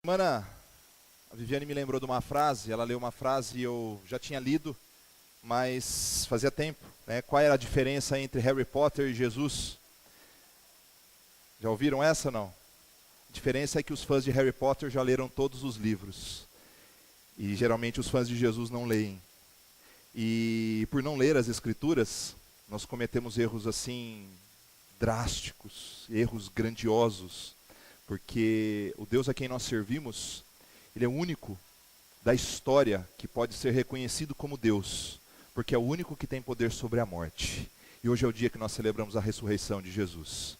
Semana, a Viviane me lembrou de uma frase, ela leu uma frase e eu já tinha lido, mas fazia tempo, né? Qual era a diferença entre Harry Potter e Jesus? Já ouviram essa, não? A diferença é que os fãs de Harry Potter já leram todos os livros. E geralmente os fãs de Jesus não leem. E por não ler as escrituras, nós cometemos erros assim, drásticos, erros grandiosos. Porque o Deus a quem nós servimos, Ele é o único da história que pode ser reconhecido como Deus. Porque é o único que tem poder sobre a morte. E hoje é o dia que nós celebramos a ressurreição de Jesus.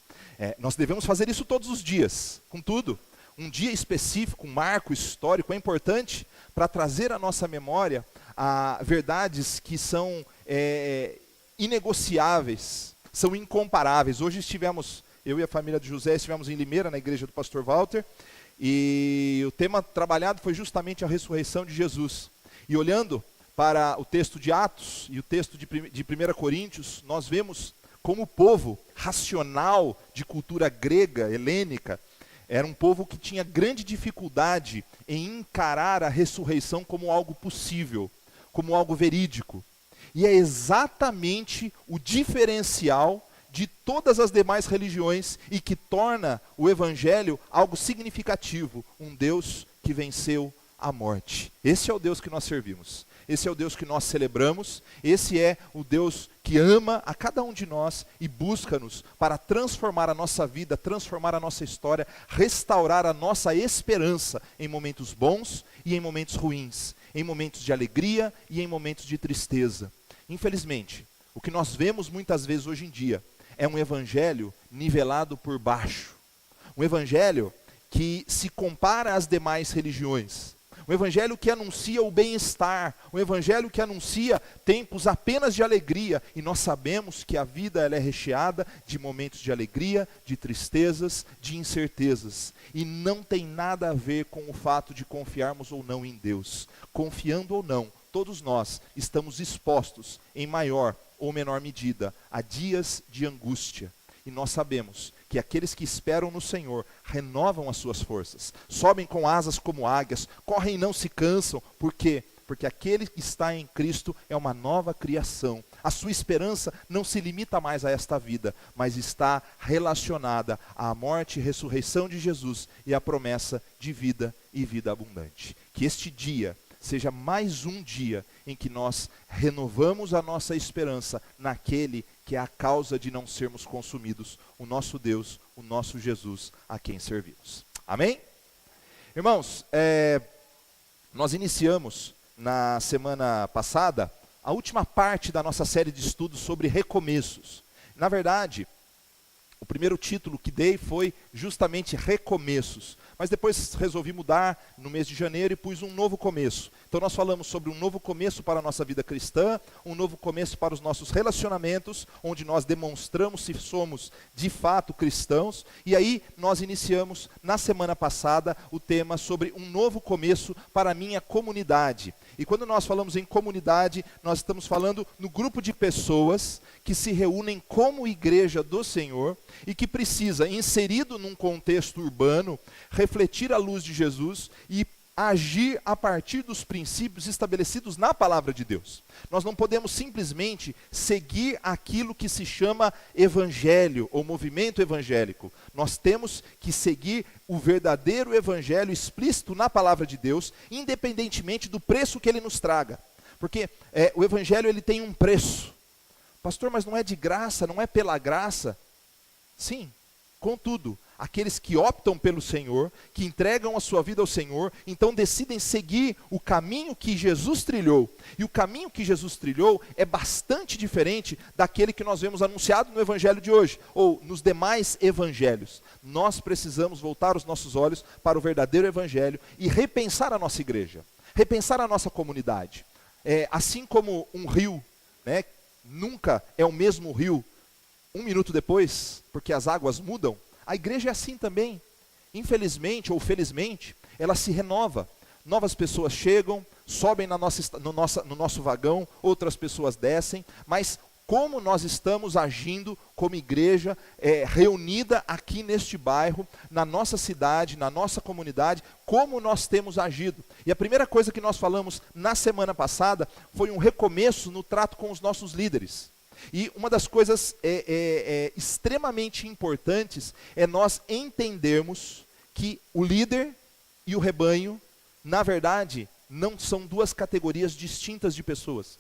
Nós devemos fazer isso todos os dias, contudo, um dia específico, um marco histórico é importante para trazer à nossa memória verdades que são inegociáveis, são incomparáveis. Hoje eu e a família de José estivemos em Limeira, na igreja do pastor Walter, e o tema trabalhado foi justamente a ressurreição de Jesus. E olhando para o texto de Atos e o texto de 1 Coríntios, nós vemos como o povo racional de cultura grega, helênica, era um povo que tinha grande dificuldade em encarar a ressurreição como algo possível, como algo verídico. E é exatamente o diferencial de todas as demais religiões e que torna o Evangelho algo significativo, um Deus que venceu a morte. Esse é o Deus que nós servimos. Esse é o Deus que nós celebramos, esse é o Deus que ama a cada um de nós e busca-nos para transformar a nossa vida, transformar a nossa história, restaurar a nossa esperança em momentos bons e em momentos ruins, em momentos de alegria e em momentos de tristeza. Infelizmente, o que nós vemos muitas vezes hoje em dia é um evangelho nivelado por baixo, um evangelho que se compara às demais religiões. Um evangelho que anuncia o bem-estar, um evangelho que anuncia tempos apenas de alegria, e nós sabemos que a vida ela é recheada de momentos de alegria, de tristezas, de incertezas, e não tem nada a ver com o fato de confiarmos ou não em Deus. Confiando ou não, todos nós estamos expostos, em maior ou menor medida, a dias de angústia, e nós sabemos que aqueles que esperam no Senhor renovam as suas forças, sobem com asas como águias, correm e não se cansam. Por quê? Porque aquele que está em Cristo é uma nova criação. A sua esperança não se limita mais a esta vida, mas está relacionada à morte e ressurreição de Jesus e à promessa de vida e vida abundante. Que este dia seja mais um dia em que nós renovamos a nossa esperança naquele que é a causa de não sermos consumidos, o nosso Deus, o nosso Jesus, a quem servimos. Amém? Irmãos, nós iniciamos na semana passada a última parte da nossa série de estudos sobre recomeços. Na verdade, o primeiro título que dei foi justamente Recomeços, mas depois resolvi mudar no mês de janeiro e pus um novo começo. Então nós falamos sobre um novo começo para a nossa vida cristã, um novo começo para os nossos relacionamentos, onde nós demonstramos se somos de fato cristãos, e aí nós iniciamos na semana passada o tema sobre um novo começo para a minha comunidade. E quando nós falamos em comunidade, nós estamos falando no grupo de pessoas que se reúnem como igreja do Senhor e que precisa, inserido num contexto urbano, refletir a luz de Jesus e agir a partir dos princípios estabelecidos na palavra de Deus. Nós não podemos simplesmente seguir aquilo que se chama evangelho ou movimento evangélico. Nós temos que seguir o verdadeiro evangelho explícito na palavra de Deus, independentemente do preço que ele nos traga. Porque o evangelho ele tem um preço. Pastor, mas não é de graça, não é pela graça? Sim, contudo, aqueles que optam pelo Senhor, que entregam a sua vida ao Senhor, então decidem seguir o caminho que Jesus trilhou. E o caminho que Jesus trilhou é bastante diferente daquele que nós vemos anunciado no evangelho de hoje, ou nos demais evangelhos. Nós precisamos voltar os nossos olhos para o verdadeiro evangelho e repensar a nossa igreja, repensar a nossa comunidade. Assim como um rio, né, nunca é o mesmo rio um minuto depois, porque as águas mudam, a igreja é assim também. Infelizmente ou felizmente, ela se renova. Novas pessoas chegam, sobem no nosso vagão, outras pessoas descem, mas como nós estamos agindo como igreja reunida aqui neste bairro, na nossa cidade, na nossa comunidade, como nós temos agido. E a primeira coisa que nós falamos na semana passada foi um recomeço no trato com os nossos líderes. E uma das coisas extremamente importantes é nós entendermos que o líder e o rebanho, na verdade, não são duas categorias distintas de pessoas.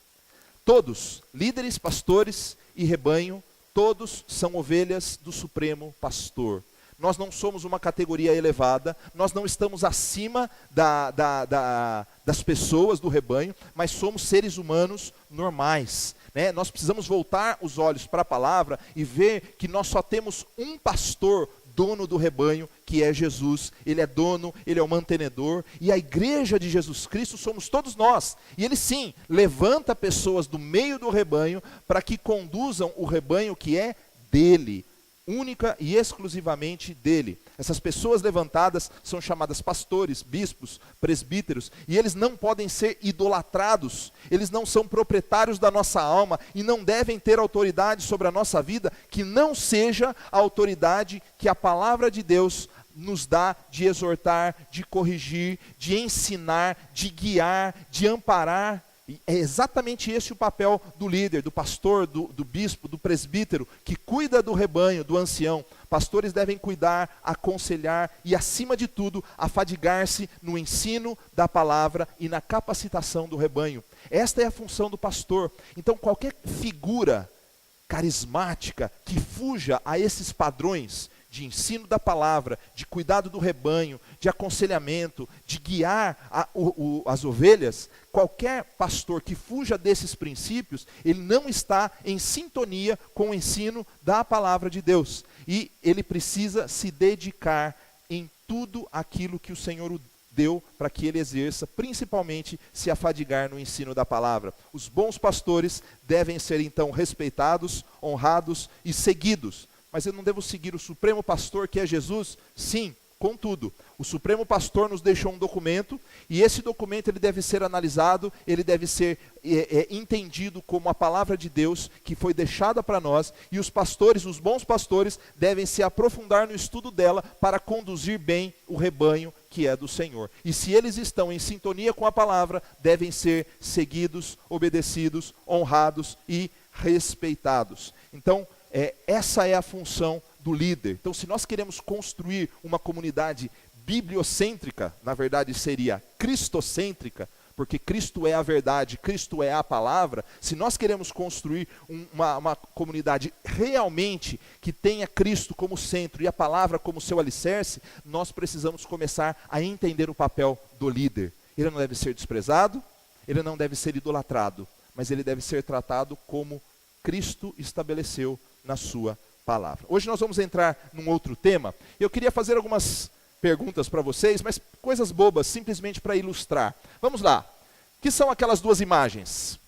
Todos, líderes, pastores e rebanho, todos são ovelhas do Supremo Pastor. Nós não somos uma categoria elevada, nós não estamos acima das pessoas do rebanho, mas somos seres humanos normais. Né? Nós precisamos voltar os olhos para a palavra e ver que nós só temos um pastor dono do rebanho, que é Jesus. Ele é dono, ele é o mantenedor, e a igreja de Jesus Cristo somos todos nós. E ele sim, levanta pessoas do meio do rebanho para que conduzam o rebanho que é dele, única e exclusivamente dele. Essas pessoas levantadas são chamadas pastores, bispos, presbíteros, e eles não podem ser idolatrados, eles não são proprietários da nossa alma e não devem ter autoridade sobre a nossa vida que não seja a autoridade que a palavra de Deus nos dá de exortar, de corrigir, de ensinar, de guiar, de amparar. É exatamente esse o papel do líder, do pastor, do bispo, do presbítero, que cuida do rebanho, do ancião. Pastores devem cuidar, aconselhar e, acima de tudo, afadigar-se no ensino da palavra e na capacitação do rebanho. Esta é a função do pastor. Então, qualquer figura carismática que fuja a esses padrões de ensino da palavra, de cuidado do rebanho, de aconselhamento, de guiar as ovelhas, qualquer pastor que fuja desses princípios, ele não está em sintonia com o ensino da palavra de Deus. E ele precisa se dedicar em tudo aquilo que o Senhor o deu para que ele exerça, principalmente se afadigar no ensino da palavra. Os bons pastores devem ser então respeitados, honrados e seguidos. Mas eu não devo seguir o Supremo Pastor, que é Jesus? Sim, contudo, o Supremo Pastor nos deixou um documento, e esse documento ele deve ser analisado, ele deve ser entendido como a palavra de Deus, que foi deixada para nós, e os pastores, os bons pastores, devem se aprofundar no estudo dela, para conduzir bem o rebanho que é do Senhor. E se eles estão em sintonia com a palavra, devem ser seguidos, obedecidos, honrados e respeitados. Então, essa é a função do líder. Então, se nós queremos construir uma comunidade bibliocêntrica, na verdade seria cristocêntrica, porque Cristo é a verdade, Cristo é a palavra. Se nós queremos construir uma comunidade realmente que tenha Cristo como centro e a palavra como seu alicerce, nós precisamos começar a entender o papel do líder. Ele não deve ser desprezado, ele não deve ser idolatrado, mas ele deve ser tratado como Cristo estabeleceu na sua palavra. Hoje nós vamos entrar num outro tema. Eu queria fazer algumas perguntas para vocês, mas coisas bobas, simplesmente para ilustrar. Vamos lá. O que são aquelas duas imagens?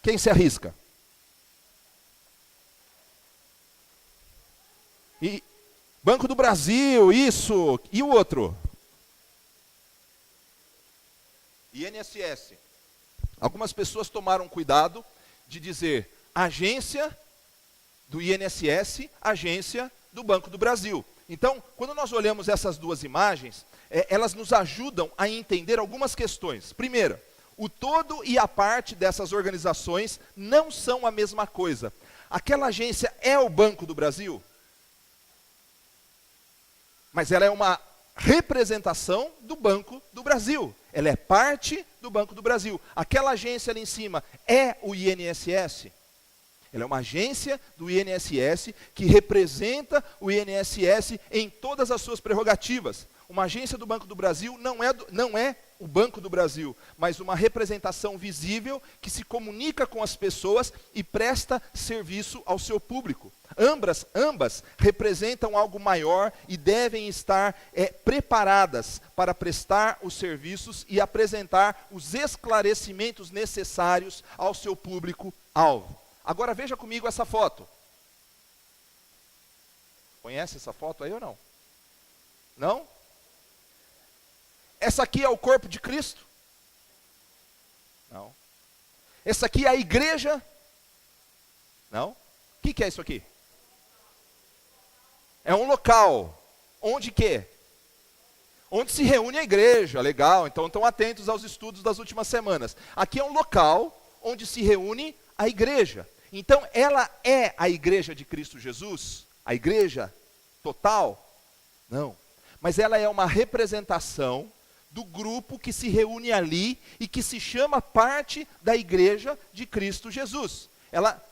Quem se arrisca? E Banco do Brasil, isso. E o outro? INSS. Algumas pessoas tomaram cuidado de dizer agência do INSS, agência do Banco do Brasil. Então, quando nós olhamos essas duas imagens, elas nos ajudam a entender algumas questões. Primeiro, o todo e a parte dessas organizações não são a mesma coisa. Aquela agência é o Banco do Brasil, mas ela é uma representação do Banco do Brasil. Ela é parte do Banco do Brasil. Aquela agência ali em cima é o INSS. Ela é uma agência do INSS que representa o INSS em todas as suas prerrogativas. Uma agência do Banco do Brasil não é o Banco do Brasil, mas uma representação visível que se comunica com as pessoas e presta serviço ao seu público. Ambas representam algo maior e devem estar preparadas para prestar os serviços e apresentar os esclarecimentos necessários ao seu público-alvo. Agora veja comigo essa foto. Conhece essa foto aí ou não? Não? Essa aqui é o corpo de Cristo? Não. Essa aqui é a igreja? Não? O que é isso aqui? É um local. Onde que? Onde se reúne a igreja, legal. Então estão atentos aos estudos das últimas semanas. Aqui é um local onde se reúne a igreja. Então ela é a igreja de Cristo Jesus? A igreja total? Não. Mas ela é uma representação do grupo que se reúne ali e que se chama parte da igreja de Cristo Jesus. Ela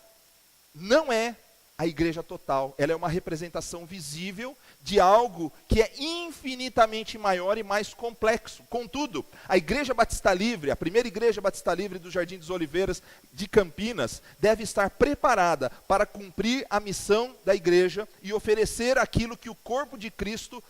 não é a igreja total, ela é uma representação visível de algo que é infinitamente maior e mais complexo. Contudo, a Igreja Batista Livre, a primeira Igreja Batista Livre do Jardim dos Oliveiras de Campinas, deve estar preparada para cumprir a missão da igreja e oferecer aquilo que o corpo de Cristo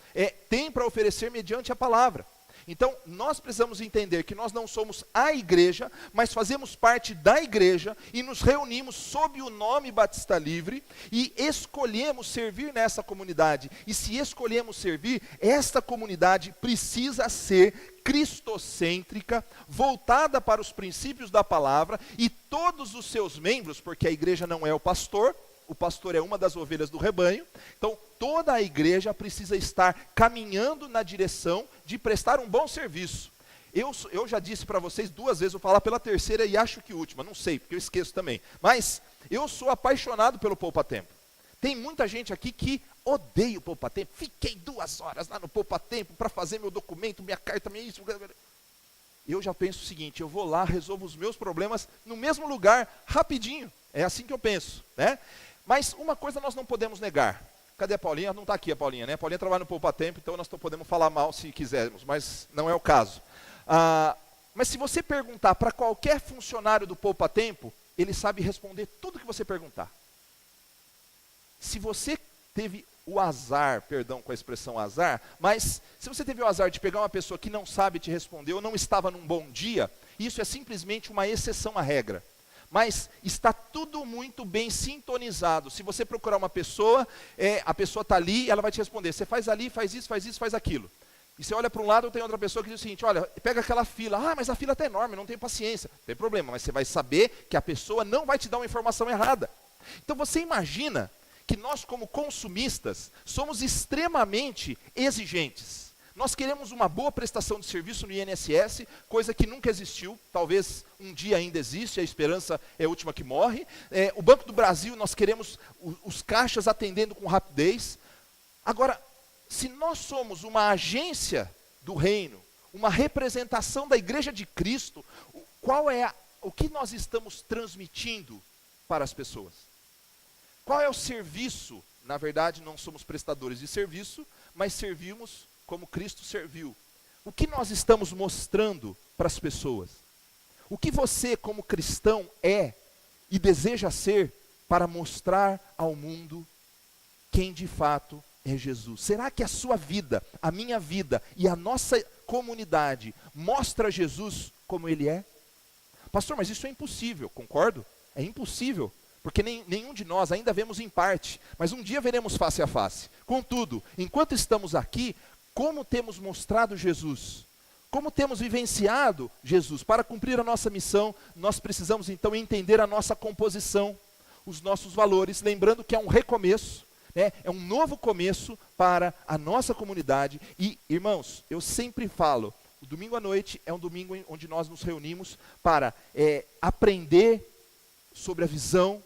tem para oferecer mediante a palavra. Então, nós precisamos entender que nós não somos a igreja, mas fazemos parte da igreja e nos reunimos sob o nome Batista Livre e escolhemos servir nessa comunidade. E se escolhemos servir, esta comunidade precisa ser cristocêntrica, voltada para os princípios da palavra, e todos os seus membros, porque a igreja não é o pastor é uma das ovelhas do rebanho, então toda a igreja precisa estar caminhando na direção de prestar um bom serviço. Eu já disse para vocês 2 vezes, vou falar pela terceira e acho que última, não sei, porque eu esqueço também, mas eu sou apaixonado pelo Poupa Tempo. Tem muita gente aqui que odeia o Poupa Tempo. Fiquei 2 horas lá no Poupa Tempo para fazer meu documento, minha carta, minha isso. Eu já penso o seguinte, eu vou lá, resolvo os meus problemas no mesmo lugar, rapidinho. É assim que eu penso, né? Mas uma coisa nós não podemos negar. Cadê a Paulinha? Não está aqui a Paulinha, né? A Paulinha trabalha no Poupa Tempo, então nós podemos falar mal se quisermos, mas não é o caso. Mas se você perguntar para qualquer funcionário do Poupa Tempo, ele sabe responder tudo que você perguntar. Se você teve o azar, perdão com a expressão azar, mas se você teve o azar de pegar uma pessoa que não sabe te responder ou não estava num bom dia, isso é simplesmente uma exceção à regra. Mas está tudo muito bem sintonizado. Se você procurar uma pessoa, a pessoa está ali e ela vai te responder. Você faz ali, faz isso, faz aquilo. E você olha para um lado, tem outra pessoa que diz o seguinte, olha, pega aquela fila. Ah, mas a fila está enorme, não tenho paciência. Não tem problema, mas você vai saber que a pessoa não vai te dar uma informação errada. Então você imagina que nós como consumistas somos extremamente exigentes. Nós queremos uma boa prestação de serviço no INSS, coisa que nunca existiu, talvez um dia ainda existe, a esperança é a última que morre. O Banco do Brasil, nós queremos os caixas atendendo com rapidez. Agora, se nós somos uma agência do reino, uma representação da igreja de Cristo, o que nós estamos transmitindo para as pessoas? Qual é o serviço? Na verdade, não somos prestadores de serviço, mas servimos como Cristo serviu. O que nós estamos mostrando para as pessoas? O que você, como cristão, é e deseja ser para mostrar ao mundo quem de fato é Jesus? Será que a sua vida, a minha vida e a nossa comunidade mostra Jesus como Ele é? Pastor, mas isso é impossível, concordo? É impossível, porque nenhum de nós ainda vemos em parte, mas um dia veremos face a face. Contudo, enquanto estamos aqui, como temos mostrado Jesus? Como temos vivenciado Jesus? Para cumprir a nossa missão, nós precisamos então entender a nossa composição, os nossos valores, lembrando que é um recomeço, né? É um novo começo para a nossa comunidade. E, irmãos, eu sempre falo, o domingo à noite é um domingo onde nós nos reunimos para aprender sobre a visão,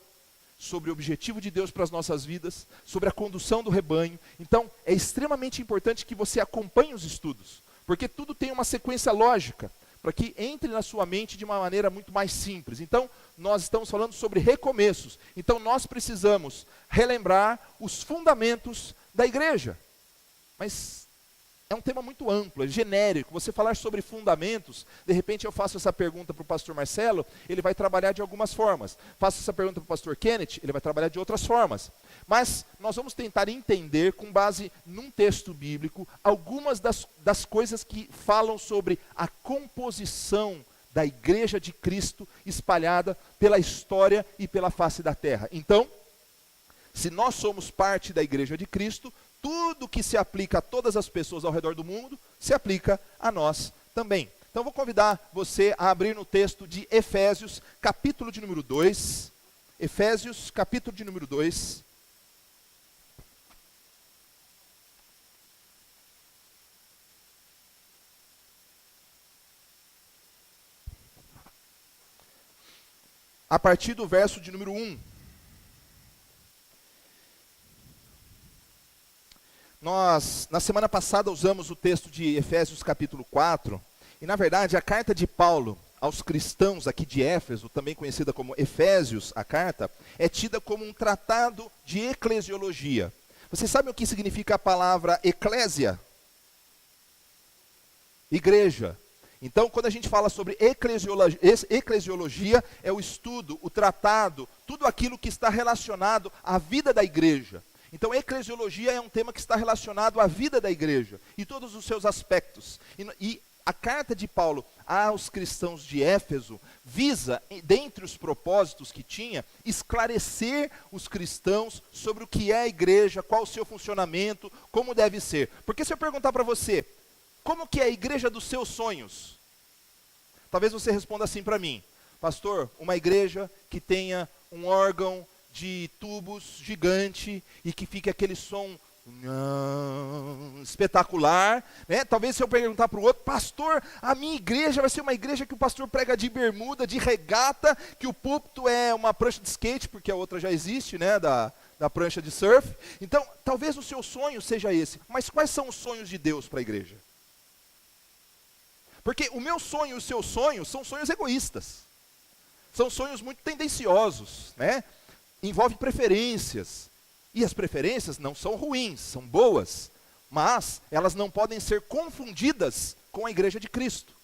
sobre o objetivo de Deus para as nossas vidas, sobre a condução do rebanho. Então, é extremamente importante que você acompanhe os estudos, porque tudo tem uma sequência lógica, para que entre na sua mente de uma maneira muito mais simples. Então, nós estamos falando sobre recomeços. Então, nós precisamos relembrar os fundamentos da igreja. Mas é um tema muito amplo, é genérico. Você falar sobre fundamentos, de repente eu faço essa pergunta para o pastor Marcelo, ele vai trabalhar de algumas formas. Faço essa pergunta para o pastor Kenneth, ele vai trabalhar de outras formas. Mas nós vamos tentar entender, com base num texto bíblico, algumas das coisas que falam sobre a composição da igreja de Cristo espalhada pela história e pela face da terra. Então, se nós somos parte da igreja de Cristo, tudo que se aplica a todas as pessoas ao redor do mundo, se aplica a nós também. Então vou convidar você a abrir no texto de Efésios, capítulo de número 2. Efésios, capítulo de número 2. A partir do verso de número 1. Nós, na semana passada, usamos o texto de Efésios capítulo 4, e na verdade a carta de Paulo aos cristãos aqui de Éfeso, também conhecida como Efésios, a carta, é tida como um tratado de eclesiologia. Vocês sabem o que significa a palavra eclésia? Igreja. Então, quando a gente fala sobre eclesiologia, é o estudo, o tratado, tudo aquilo que está relacionado à vida da igreja. Então, eclesiologia é um tema que está relacionado à vida da igreja e todos os seus aspectos. E a carta de Paulo aos cristãos de Éfeso visa, dentre os propósitos que tinha, esclarecer os cristãos sobre o que é a igreja, qual o seu funcionamento, como deve ser. Porque se eu perguntar para você, como que é a igreja dos seus sonhos? Talvez você responda assim para mim: pastor, uma igreja que tenha um órgão de tubos gigante e que fique aquele som espetacular, né? Talvez se eu perguntar para o outro, pastor, a minha igreja vai ser uma igreja que o pastor prega de bermuda, de regata, que o púlpito é uma prancha de skate, porque a outra já existe, né, da prancha de surf. Então, talvez o seu sonho seja esse, mas quais são os sonhos de Deus para a igreja? Porque o meu sonho e o seu sonho são sonhos egoístas. São sonhos muito tendenciosos, né? Envolve preferências. E as preferências não são ruins, são boas. Mas elas não podem ser confundidas com a igreja de Cristo.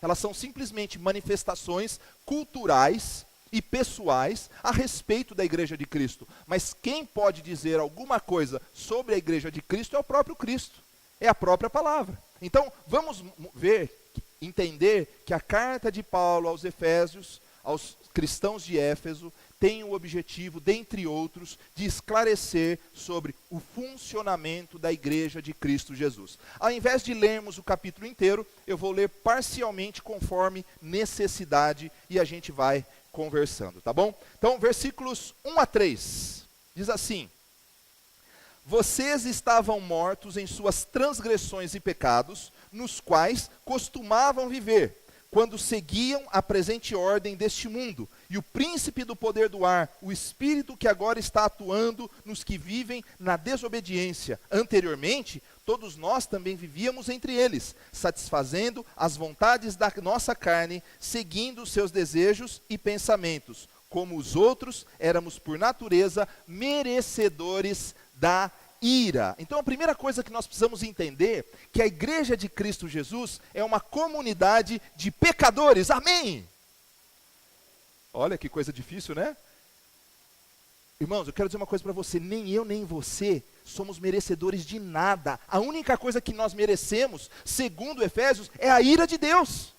Elas são simplesmente manifestações culturais e pessoais a respeito da igreja de Cristo. Mas quem pode dizer alguma coisa sobre a igreja de Cristo é o próprio Cristo. É a própria palavra. Então, vamos entender que a carta de Paulo aos Efésios, aos cristãos de Éfeso, tem o objetivo, dentre outros, de esclarecer sobre o funcionamento da igreja de Cristo Jesus. Ao invés de lermos o capítulo inteiro, eu vou ler parcialmente conforme necessidade e a gente vai conversando, tá bom? Então, versículos 1 a 3, diz assim: vocês estavam mortos em suas transgressões e pecados, nos quais costumavam viver, quando seguiam a presente ordem deste mundo, e o príncipe do poder do ar, o espírito que agora está atuando nos que vivem na desobediência. Anteriormente, todos nós também vivíamos entre eles, satisfazendo as vontades da nossa carne, seguindo os seus desejos e pensamentos. Como os outros, éramos por natureza merecedores da ira. Então a primeira coisa que nós precisamos entender, que a igreja de Cristo Jesus é uma comunidade de pecadores, amém? Olha que coisa difícil, né? Irmãos, eu quero dizer uma coisa para você, nem eu nem você somos merecedores de nada. A única coisa que nós merecemos, segundo Efésios, é a ira de Deus.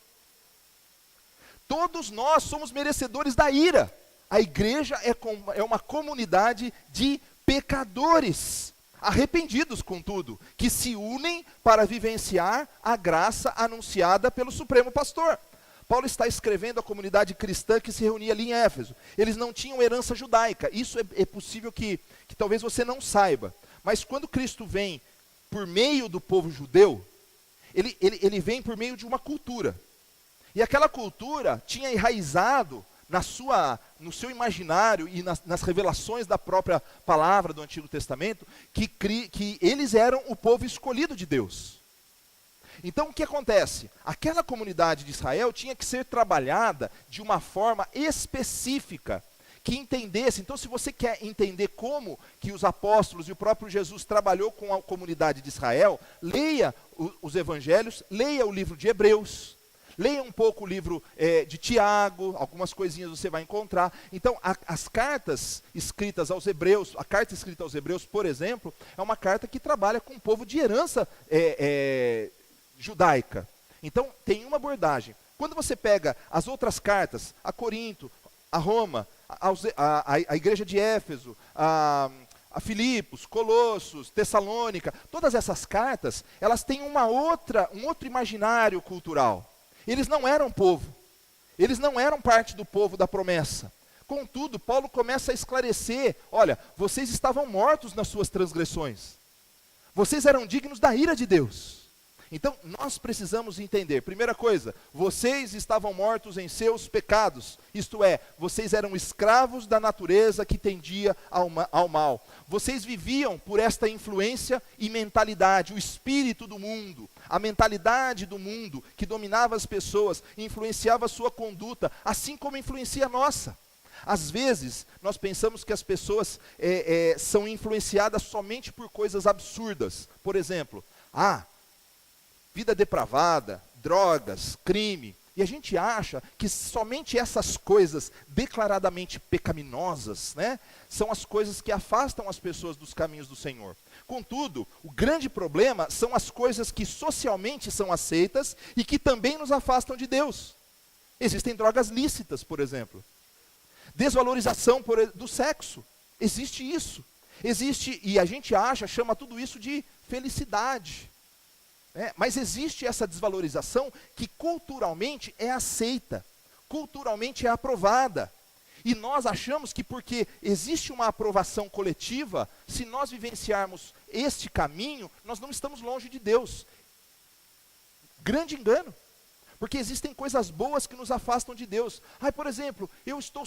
Todos nós somos merecedores da ira. A igreja é uma comunidade de pecadores, arrependidos, contudo, que se unem para vivenciar a graça anunciada pelo Supremo Pastor. Paulo está escrevendo à comunidade cristã que se reunia ali em Éfeso. Eles não tinham herança judaica. Isso é possível que talvez você não saiba. Mas quando Cristo vem por meio do povo judeu, ele vem por meio de uma cultura. E aquela cultura tinha enraizado no seu imaginário e nas revelações da própria palavra do Antigo Testamento, que eles eram o povo escolhido de Deus. Então o que acontece? Aquela comunidade de Israel tinha que ser trabalhada de uma forma específica, que entendesse. Então, se você quer entender como que os apóstolos e o próprio Jesus trabalhou com a comunidade de Israel, leia os evangelhos, leia o livro de Hebreus, leia um pouco o livro de Tiago, algumas coisinhas você vai encontrar. Então, as cartas escritas aos Hebreus, a carta escrita aos Hebreus, por exemplo, é uma carta que trabalha com o povo de herança judaica. Então, tem uma abordagem. Quando você pega as outras cartas, a Corinto, a Roma, a igreja de Éfeso, a Filipos, Colossos, Tessalônica, todas essas cartas, elas têm um outro imaginário cultural. Eles não eram povo, eles não eram parte do povo da promessa. Contudo, Paulo começa a esclarecer, olha, vocês estavam mortos nas suas transgressões. Vocês eram dignos da ira de Deus. Então, nós precisamos entender, primeira coisa, vocês estavam mortos em seus pecados, isto é, vocês eram escravos da natureza que tendia ao mal. Vocês viviam por esta influência e mentalidade, o espírito do mundo, a mentalidade do mundo que dominava as pessoas, influenciava a sua conduta, assim como influencia a nossa. Às vezes, nós pensamos que as pessoas são influenciadas somente por coisas absurdas. Por exemplo, vida depravada, drogas, crime. E a gente acha que somente essas coisas declaradamente pecaminosas, né, são as coisas que afastam as pessoas dos caminhos do Senhor. Contudo, o grande problema são as coisas que socialmente são aceitas e que também nos afastam de Deus. Existem drogas lícitas, por exemplo. Desvalorização do sexo. Existe isso. Existe, e a gente chama tudo isso de felicidade. Mas existe essa desvalorização que culturalmente é aceita, culturalmente é aprovada. E nós achamos que porque existe uma aprovação coletiva, se nós vivenciarmos este caminho, nós não estamos longe de Deus. Grande engano. Porque existem coisas boas que nos afastam de Deus. Por exemplo, eu estou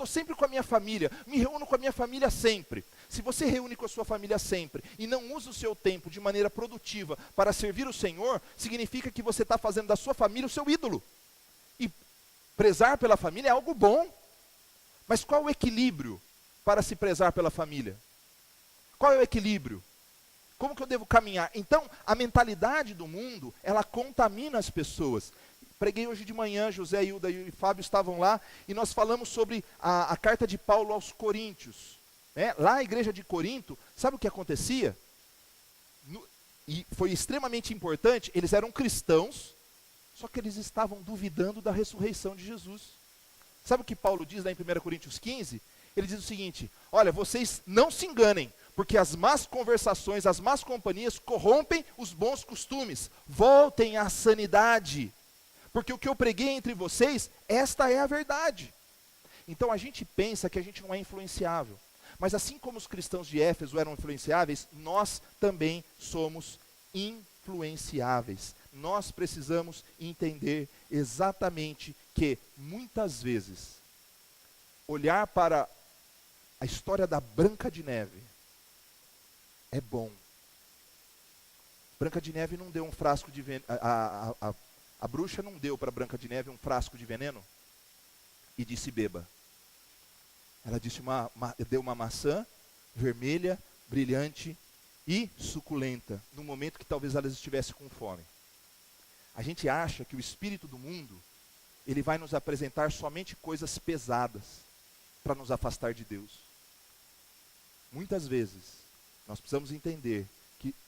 sempre com a minha família, me reúno com a minha família sempre. Se você reúne com a sua família sempre e não usa o seu tempo de maneira produtiva para servir o Senhor, significa que você está fazendo da sua família o seu ídolo. E prezar pela família é algo bom. Mas qual o equilíbrio para se prezar pela família? Qual é o equilíbrio? Como que eu devo caminhar? Então, a mentalidade do mundo, ela contamina as pessoas. Preguei hoje de manhã, José, Hilda e Fábio estavam lá, e nós falamos sobre a carta de Paulo aos Coríntios. Lá na igreja de Corinto, sabe o que acontecia? E foi extremamente importante, eles eram cristãos, só que eles estavam duvidando da ressurreição de Jesus. Sabe o que Paulo diz lá em 1 Coríntios 15? Ele diz o seguinte, olha, vocês não se enganem, porque as más conversações, as más companhias corrompem os bons costumes. Voltem à sanidade. Porque o que eu preguei entre vocês, esta é a verdade. Então a gente pensa que a gente não é influenciável. Mas assim como os cristãos de Éfeso eram influenciáveis, nós também somos influenciáveis. Nós precisamos entender exatamente que, muitas vezes, olhar para a história da Branca de Neve é bom. Branca de Neve não deu um frasco de veneno. A bruxa não deu para Branca de Neve um frasco de veneno e disse beba. Ela disse deu uma maçã vermelha, brilhante e suculenta, no momento que talvez ela estivesse com fome. A gente acha que o espírito do mundo, ele vai nos apresentar somente coisas pesadas para nos afastar de Deus. Muitas vezes, nós precisamos entender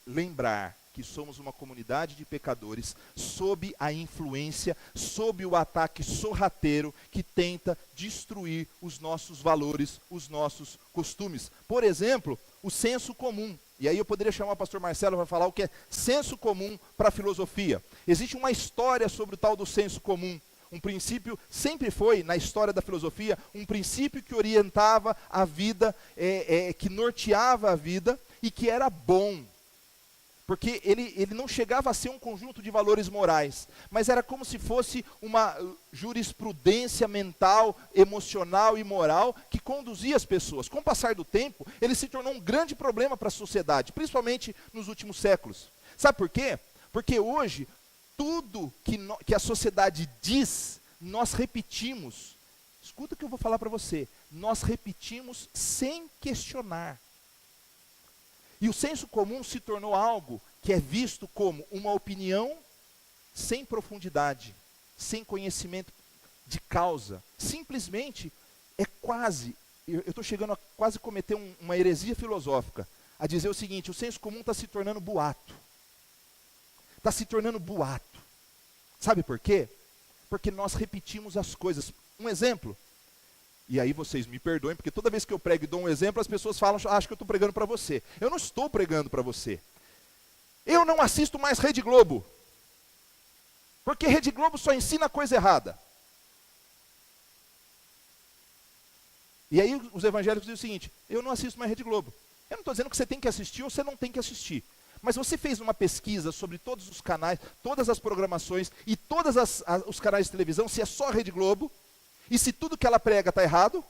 lembrar que somos uma comunidade de pecadores sob a influência, sob o ataque sorrateiro que tenta destruir os nossos valores, os nossos costumes. Por exemplo, o senso comum. E aí eu poderia chamar o pastor Marcelo para falar o que é senso comum para a filosofia. Existe uma história sobre o tal do senso comum. Um princípio, sempre foi, na história da filosofia, um princípio que orientava a vida, que norteava a vida e que era bom. Porque ele não chegava a ser um conjunto de valores morais, mas era como se fosse uma jurisprudência mental, emocional e moral que conduzia as pessoas. Com o passar do tempo, ele se tornou um grande problema para a sociedade, principalmente nos últimos séculos. Sabe por quê? Porque hoje, tudo que a sociedade diz, nós repetimos. Escuta o que eu vou falar para você. Nós repetimos sem questionar. E o senso comum se tornou algo que é visto como uma opinião sem profundidade, sem conhecimento de causa. Simplesmente é quase, eu estou chegando a quase cometer uma heresia filosófica, a dizer o seguinte: o senso comum está se tornando boato. Está se tornando boato. Sabe por quê? Porque nós repetimos as coisas. Um exemplo. E aí vocês me perdoem, porque toda vez que eu prego e dou um exemplo, as pessoas acham que eu estou pregando para você. Eu não estou pregando para você. Eu não assisto mais Rede Globo. Porque Rede Globo só ensina coisa errada. E aí os evangélicos dizem o seguinte: eu não assisto mais Rede Globo. Eu não estou dizendo que você tem que assistir ou você não tem que assistir. Mas você fez uma pesquisa sobre todos os canais, todas as programações e todos os canais de televisão, se é só a Rede Globo, e se tudo que ela prega está errado?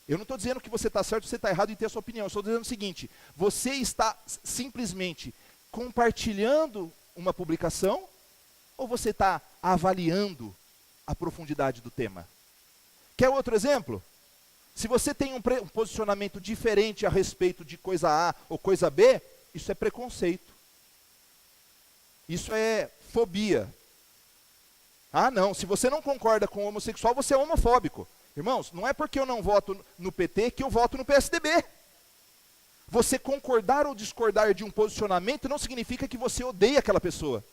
Eu não estou dizendo que você está certo ou você está errado em ter a sua opinião. Eu estou dizendo o seguinte: você está simplesmente compartilhando uma publicação ou você está avaliando a profundidade do tema? Quer outro exemplo? Se você tem um posicionamento diferente a respeito de coisa A ou coisa B, isso é preconceito. Isso é fobia. Ah, não, se você não concorda com o homossexual, você é homofóbico. Irmãos, não é porque eu não voto no PT que eu voto no PSDB. Você concordar ou discordar de um posicionamento não significa que você odeia aquela pessoa.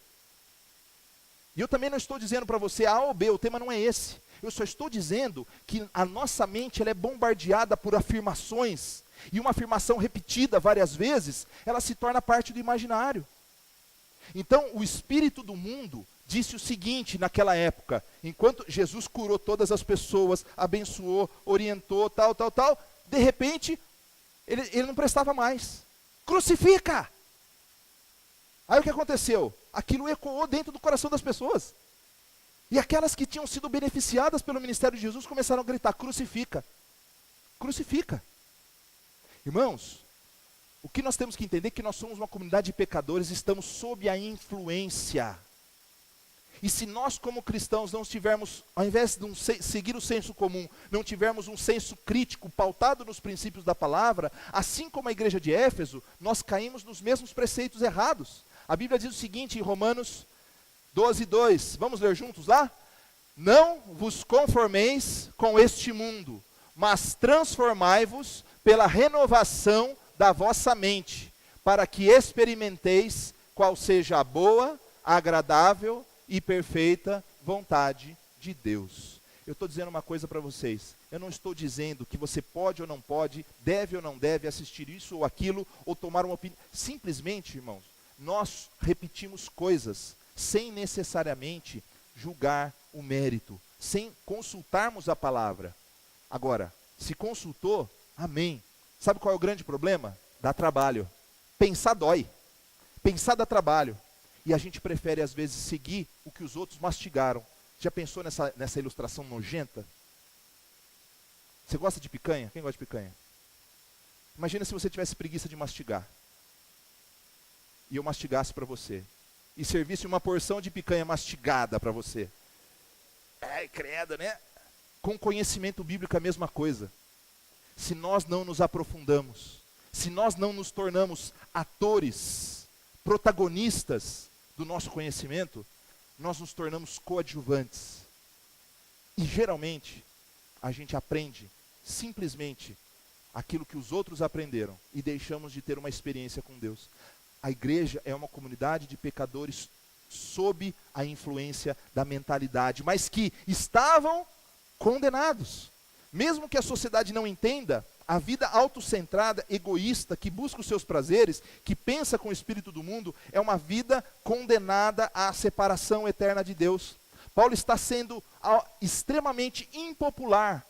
E eu também não estou dizendo para você A ou B, o tema não é esse. Eu só estou dizendo que a nossa mente ela é bombardeada por afirmações, e uma afirmação repetida várias vezes, ela se torna parte do imaginário. Então, o espírito do mundo disse o seguinte naquela época, enquanto Jesus curou todas as pessoas, abençoou, orientou, tal, de repente, ele não prestava mais. Crucifica! Aí o que aconteceu? Aquilo ecoou dentro do coração das pessoas. E aquelas que tinham sido beneficiadas pelo ministério de Jesus começaram a gritar: crucifica, crucifica. Irmãos, o que nós temos que entender é que nós somos uma comunidade de pecadores, estamos sob a influência. E se nós como cristãos não tivermos, ao invés de seguir o senso comum, não tivermos um senso crítico pautado nos princípios da palavra, assim como a igreja de Éfeso, nós caímos nos mesmos preceitos errados. A Bíblia diz o seguinte em Romanos 12:2, vamos ler juntos lá? Não vos conformeis com este mundo, mas transformai-vos pela renovação da vossa mente, para que experimenteis qual seja a boa, agradável e perfeita vontade de Deus. Eu estou dizendo uma coisa para vocês, eu não estou dizendo que você pode ou não pode, deve ou não deve assistir isso ou aquilo, ou tomar uma opinião. Simplesmente, irmãos, nós repetimos coisas sem necessariamente julgar o mérito, sem consultarmos a palavra. Agora, se consultou, amém. Sabe qual é o grande problema? Dá trabalho. Pensar dói. Pensar dá trabalho. E a gente prefere às vezes seguir o que os outros mastigaram. Já pensou nessa ilustração nojenta? Você gosta de picanha? Quem gosta de picanha? Imagina se você tivesse preguiça de mastigar. E eu mastigasse para você. E servisse uma porção de picanha mastigada para você. Ai, credo, né? Com conhecimento bíblico é a mesma coisa. Se nós não nos aprofundamos, se nós não nos tornamos atores, protagonistas do nosso conhecimento, nós nos tornamos coadjuvantes. E geralmente, a gente aprende simplesmente aquilo que os outros aprenderam e deixamos de ter uma experiência com Deus. A igreja é uma comunidade de pecadores sob a influência da mentalidade, mas que estavam condenados. Mesmo que a sociedade não entenda, a vida autocentrada, egoísta, que busca os seus prazeres, que pensa com o espírito do mundo, é uma vida condenada à separação eterna de Deus. Paulo está sendo extremamente impopular,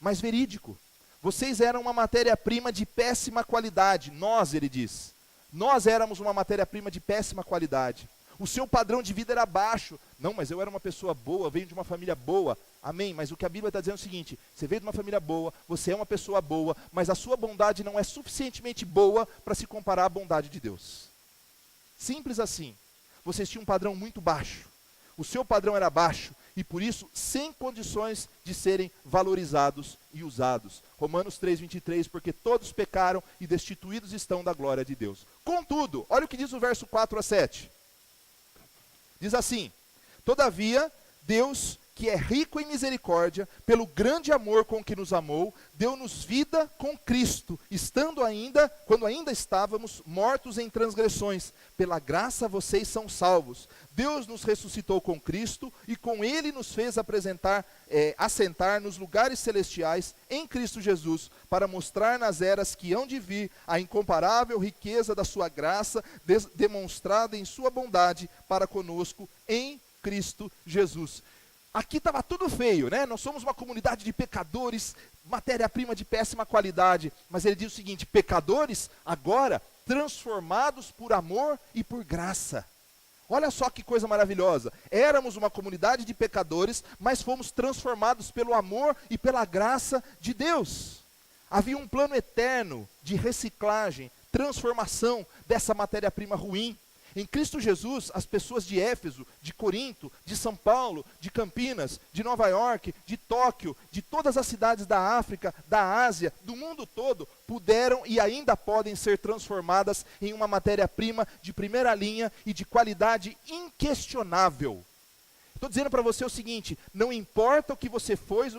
mas verídico. Vocês eram uma matéria-prima de péssima qualidade. Nós, ele diz, nós éramos uma matéria-prima de péssima qualidade. O seu padrão de vida era baixo. Não, mas eu era uma pessoa boa, venho de uma família boa. Amém, mas o que a Bíblia está dizendo é o seguinte: você veio de uma família boa, você é uma pessoa boa, mas a sua bondade não é suficientemente boa para se comparar à bondade de Deus. Simples assim. Vocês tinham um padrão muito baixo. O seu padrão era baixo e por isso sem condições de serem valorizados e usados. Romanos 3:23, porque todos pecaram e destituídos estão da glória de Deus. Contudo, olha o que diz o verso 4-7. Diz assim: todavia, Deus, que é rico em misericórdia, pelo grande amor com que nos amou, deu-nos vida com Cristo, quando ainda estávamos mortos em transgressões. Pela graça vocês são salvos. Deus nos ressuscitou com Cristo e com Ele nos fez assentar nos lugares celestiais em Cristo Jesus, para mostrar nas eras que hão de vir a incomparável riqueza da sua graça, demonstrada em sua bondade para conosco em Cristo Jesus. aqui estava tudo feio, né? Nós somos uma comunidade de pecadores, matéria-prima de péssima qualidade. Mas ele diz o seguinte: pecadores agora transformados por amor e por graça. Olha só que coisa maravilhosa. Éramos uma comunidade de pecadores, mas fomos transformados pelo amor e pela graça de Deus. Havia um plano eterno de reciclagem, transformação dessa matéria-prima ruim. Em Cristo Jesus, as pessoas de Éfeso, de Corinto, de São Paulo, de Campinas, de Nova York, de Tóquio, de todas as cidades da África, da Ásia, do mundo todo, puderam e ainda podem ser transformadas em uma matéria-prima de primeira linha e de qualidade inquestionável. Estou dizendo para você o seguinte: não importa o que você foi,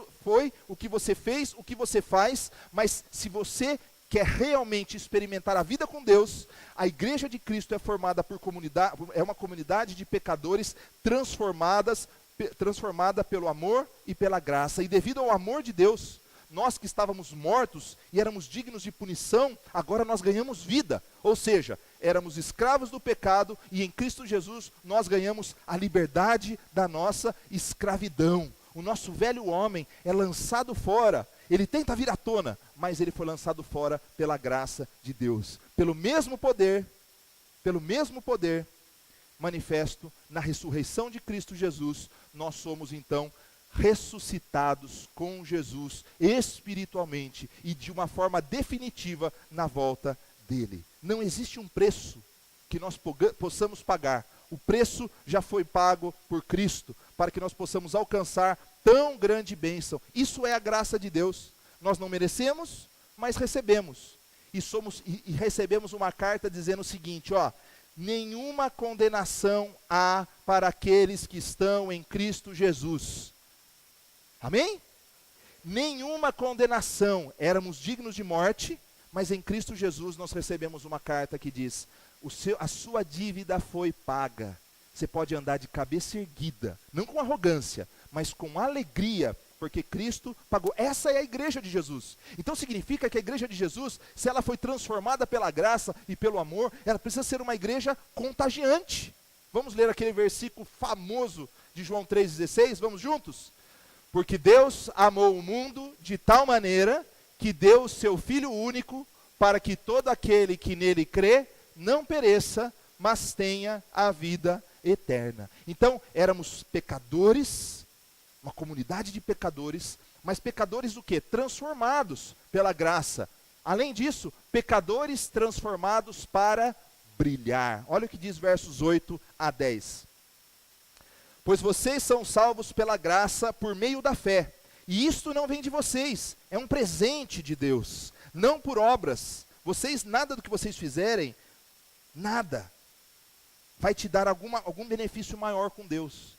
o que você fez, o que você faz, mas se você quer realmente experimentar a vida com Deus, a Igreja de Cristo é formada por comunidade, é uma comunidade de pecadores transformada pelo amor e pela graça. E devido ao amor de Deus, nós que estávamos mortos e éramos dignos de punição, agora nós ganhamos vida. Ou seja, éramos escravos do pecado e em Cristo Jesus nós ganhamos a liberdade da nossa escravidão. O nosso velho homem é lançado fora. Ele tenta vir à tona, mas ele foi lançado fora pela graça de Deus. Pelo mesmo poder manifesto na ressurreição de Cristo Jesus, nós somos então ressuscitados com Jesus espiritualmente e de uma forma definitiva na volta dele. Não existe um preço que nós possamos pagar. O preço já foi pago por Cristo, para que nós possamos alcançar tão grande bênção. Isso é a graça de Deus. Nós não merecemos, mas recebemos. E recebemos uma carta dizendo o seguinte, ó: nenhuma condenação há para aqueles que estão em Cristo Jesus. Amém? Nenhuma condenação. Éramos dignos de morte, mas em Cristo Jesus nós recebemos uma carta que diz: a sua dívida foi paga. Você pode andar de cabeça erguida, não com arrogância, mas com alegria, porque Cristo pagou. Essa é a igreja de Jesus. Então significa que a igreja de Jesus, se ela foi transformada pela graça e pelo amor, ela precisa ser uma igreja contagiante. Vamos ler aquele versículo famoso de João 3,16, vamos juntos? Porque Deus amou o mundo de tal maneira que deu o seu Filho único, para que todo aquele que nele crê não pereça, mas tenha a vida eterna. Então, éramos pecadores, uma comunidade de pecadores, mas pecadores do quê? Transformados pela graça. Além disso, pecadores transformados para brilhar. Olha o que diz versos 8 a 10. Pois vocês são salvos pela graça por meio da fé. E isto não vem de vocês, é um presente de Deus, não por obras. Vocês, nada do que vocês fizerem, nada vai te dar algum benefício maior com Deus.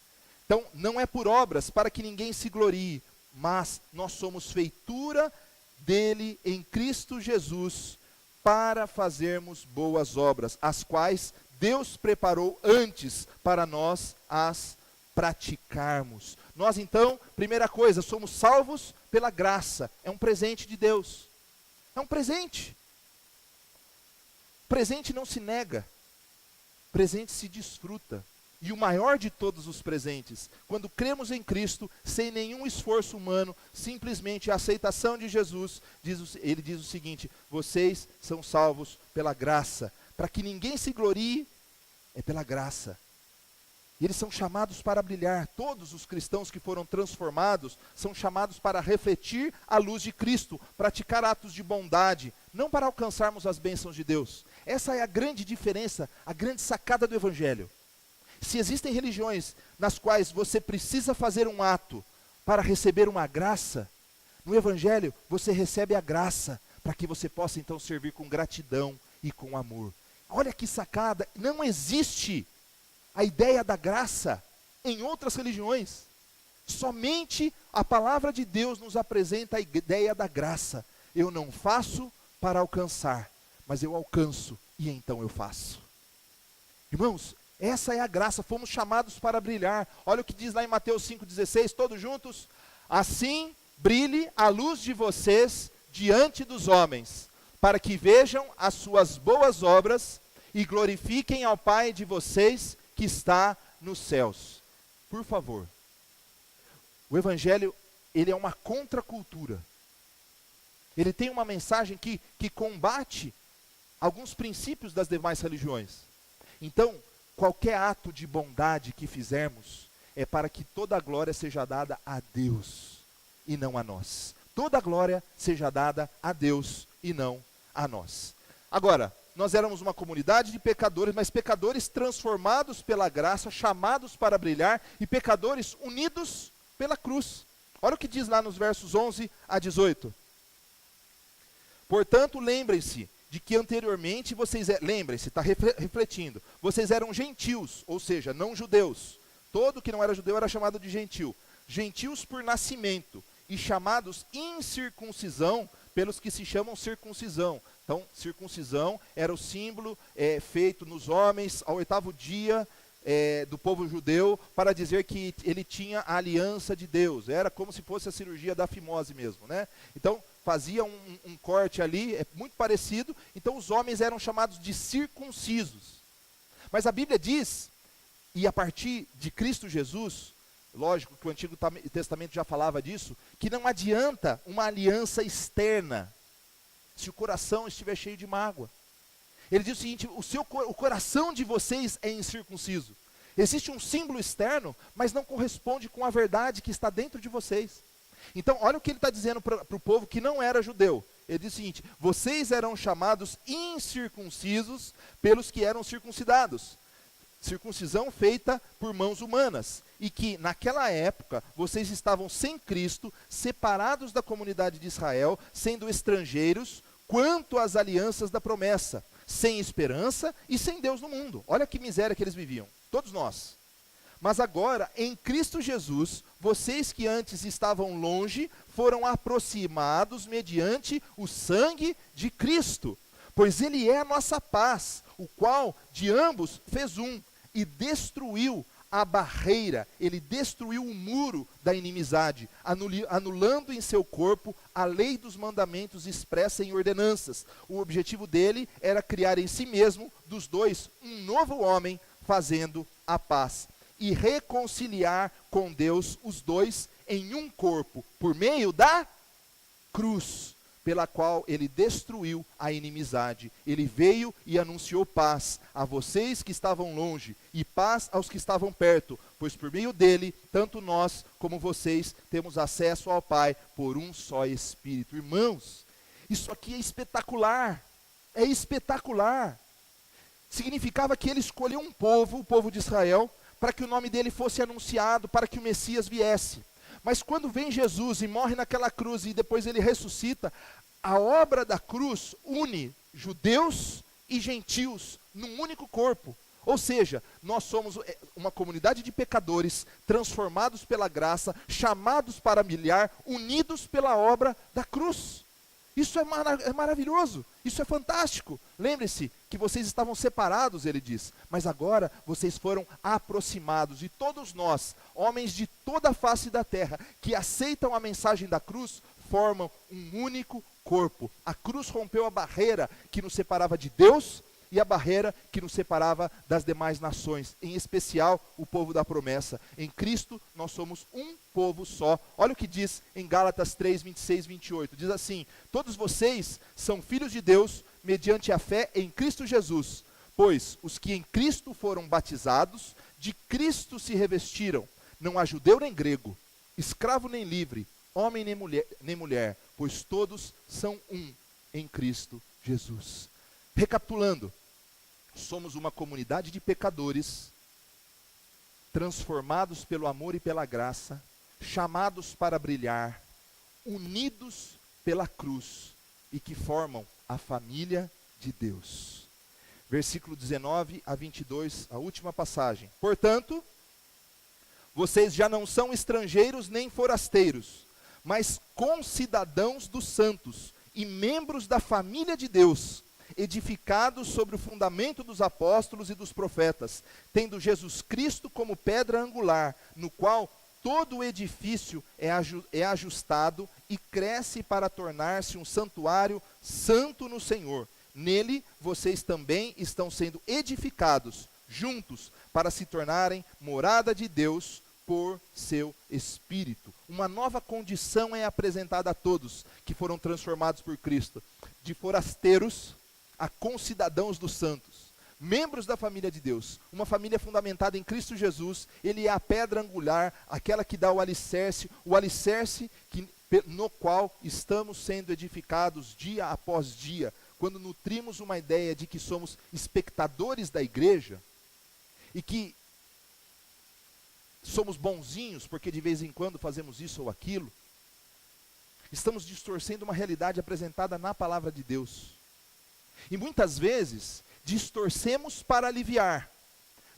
Então, não é por obras para que ninguém se glorie, mas nós somos feitura dele em Cristo Jesus para fazermos boas obras, as quais Deus preparou antes para nós as praticarmos. Nós então, primeira coisa, somos salvos pela graça. É um presente de Deus. É um presente. Presente não se nega. Presente se desfruta. E o maior de todos os presentes, quando cremos em Cristo, sem nenhum esforço humano, simplesmente a aceitação de Jesus, ele diz o seguinte: vocês são salvos pela graça. Para que ninguém se glorie, é pela graça. E eles são chamados para brilhar. Todos os cristãos que foram transformados são chamados para refletir a luz de Cristo, praticar atos de bondade, não para alcançarmos as bênçãos de Deus. Essa é a grande diferença, a grande sacada do Evangelho. Se existem religiões nas quais você precisa fazer um ato para receber uma graça, no Evangelho você recebe a graça para que você possa então servir com gratidão e com amor. Olha que sacada, não existe a ideia da graça em outras religiões. Somente a palavra de Deus nos apresenta a ideia da graça. Eu não faço para alcançar, mas eu alcanço e então eu faço. Irmãos, essa é a graça, fomos chamados para brilhar. Olha o que diz lá em Mateus 5,16, todos juntos. Assim brilhe a luz de vocês diante dos homens, para que vejam as suas boas obras e glorifiquem ao Pai de vocês que está nos céus. Por favor, O Evangelho, ele é uma contracultura. Ele tem uma mensagem que combate alguns princípios das demais religiões. Então, qualquer ato de bondade que fizermos é para que toda a glória seja dada a Deus e não a nós. Toda a glória seja dada a Deus e não a nós. Agora, nós éramos uma comunidade de pecadores, mas pecadores transformados pela graça, chamados para brilhar, e pecadores unidos pela cruz. Olha o que diz lá nos versos 11 a 18. Portanto, lembrem-se de que anteriormente vocês... Lembrem-se, está refletindo. Vocês eram gentios, ou seja, não judeus. Todo que não era judeu era chamado de gentil. Gentios por nascimento e chamados incircuncisão pelos que se chamam circuncisão. Então, circuncisão era o símbolo feito nos homens ao 8º dia do povo judeu para dizer que ele tinha a aliança de Deus. Era como se fosse a cirurgia da fimose mesmo, né? Então, fazia um corte ali, é muito parecido. Então, os homens eram chamados de circuncisos. Mas a Bíblia diz, e a partir de Cristo Jesus, lógico que o Antigo Testamento já falava disso, que não adianta uma aliança externa se o coração estiver cheio de mágoa. Ele diz o seguinte: o coração de vocês é incircunciso. Existe um símbolo externo, mas não corresponde com a verdade que está dentro de vocês. Então, olha o que ele está dizendo para o povo que não era judeu. Ele diz o seguinte: vocês eram chamados incircuncisos pelos que eram circuncidados. Circuncisão feita por mãos humanas, e que naquela época vocês estavam sem Cristo, separados da comunidade de Israel, sendo estrangeiros quanto às alianças da promessa, sem esperança e sem Deus no mundo. Olha que miséria que eles viviam, todos nós. Mas agora, em Cristo Jesus, vocês que antes estavam longe, foram aproximados mediante o sangue de Cristo, pois Ele é a nossa paz, o qual de ambos fez um, e destruiu a barreira, Ele destruiu o muro da inimizade, anulando em seu corpo a lei dos mandamentos expressa em ordenanças. O objetivo dele era criar em si mesmo, dos dois, um novo homem, fazendo a paz, e reconciliar com Deus os dois em um corpo, por meio da cruz, pela qual ele destruiu a inimizade. Ele veio e anunciou paz a vocês que estavam longe e paz aos que estavam perto, pois por meio dele, tanto nós como vocês temos acesso ao Pai por um só Espírito. Irmãos, isso aqui é espetacular, é espetacular. Significava que ele escolheu um povo, o povo de Israel, para que o nome dele fosse anunciado, para que o Messias viesse. Mas quando vem Jesus e morre naquela cruz e depois ele ressuscita, a obra da cruz une judeus e gentios num único corpo. Ou seja, nós somos uma comunidade de pecadores, transformados pela graça, chamados para brilhar, unidos pela obra da cruz. Isso é maravilhoso, isso é fantástico. Lembre-se que vocês estavam separados, ele diz, mas agora vocês foram aproximados. E todos nós, homens de toda a face da terra, que aceitam a mensagem da cruz, formam um único corpo. A cruz rompeu a barreira que nos separava de Deus e a barreira que nos separava das demais nações, em especial o povo da promessa. Em Cristo nós somos um povo só. Olha o que diz em Gálatas 3, 26, 28. Diz assim: todos vocês são filhos de Deus mediante a fé em Cristo Jesus, pois os que em Cristo foram batizados, de Cristo se revestiram. Não há judeu nem grego, escravo nem livre, homem nem mulher, pois todos são um em Cristo Jesus. Recapitulando, somos uma comunidade de pecadores, transformados pelo amor e pela graça, chamados para brilhar, unidos pela cruz e que formam a família de Deus. Versículo 19 a 22, a última passagem. Portanto, vocês já não são estrangeiros nem forasteiros, mas concidadãos dos santos e membros da família de Deus, edificados sobre o fundamento dos apóstolos e dos profetas, tendo Jesus Cristo como pedra angular, no qual todo o edifício é ajustado e cresce para tornar-se um santuário santo no Senhor. Nele vocês também estão sendo edificados juntos para se tornarem morada de Deus por seu Espírito. Uma nova condição é apresentada a todos que foram transformados por Cristo, de forasteiros a concidadãos dos santos, membros da família de Deus, uma família fundamentada em Cristo Jesus. Ele é a pedra angular, aquela que dá o alicerce no qual estamos sendo edificados dia após dia, quando nutrimos uma ideia de que somos espectadores da igreja, e que somos bonzinhos porque de vez em quando fazemos isso ou aquilo, estamos distorcendo uma realidade apresentada na palavra de Deus. E muitas vezes distorcemos para aliviar,